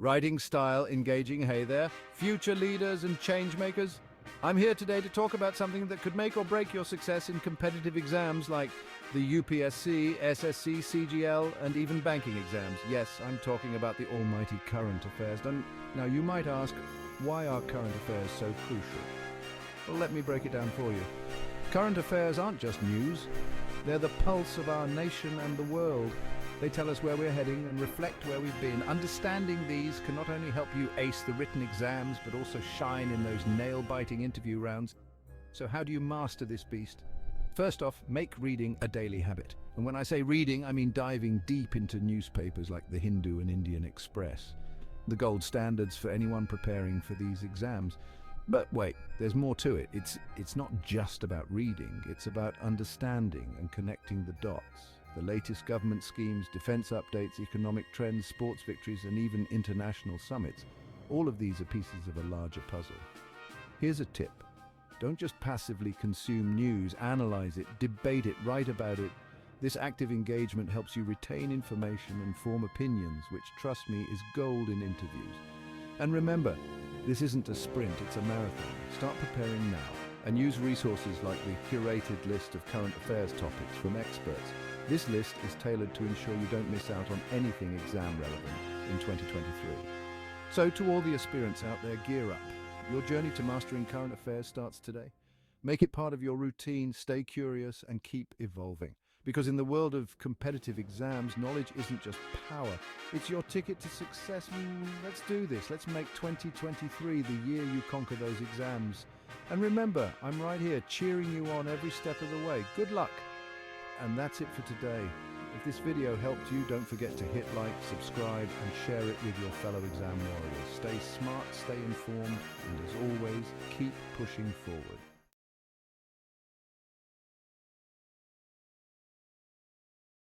Writing style engaging, hey there, future leaders and change makers. I'm here today to talk about something that could make or break your success in competitive exams like the UPSC, SSC, CGL, and even banking exams. Yes, I'm talking about the almighty current affairs. Now you might ask, why are current affairs so crucial? Well, let me break it down for you. Current affairs aren't just news. They're the pulse of our nation and the world. They tell us where we're heading and reflect where we've been. Understanding these can not only help you ace the written exams, but also shine in those nail-biting interview rounds. So how do you master this beast? First off, make reading a daily habit. And when I say reading, I mean diving deep into newspapers like the Hindu and Indian Express, the gold standards for anyone preparing for these exams. But wait, there's more to it. It's not just about reading, it's about understanding and connecting the dots. The latest government schemes, defense updates, economic trends, sports victories, and even international summits. All of these are pieces of a larger puzzle. Here's a tip. Don't just passively consume news, analyze it, debate it, write about it. This active engagement helps you retain information and form opinions, which, trust me, is gold in interviews. And remember, this isn't a sprint, it's a marathon. Start preparing now and use resources like the curated list of current affairs topics from experts. This list is tailored to ensure you don't miss out on anything exam relevant in 2023. So to all the aspirants out there, gear up. Your journey to mastering current affairs starts today. Make it part of your routine, stay curious, and keep evolving. Because in the world of competitive exams, knowledge isn't just power, it's your ticket to success. Let's do this. Let's make 2023 the year you conquer those exams. And remember, I'm right here cheering you on every step of the way. Good luck. And that's it for today. If this video helped you, don't forget to hit like, subscribe, and share it with your fellow exam warriors. Stay smart, stay informed, and as always, keep pushing forward.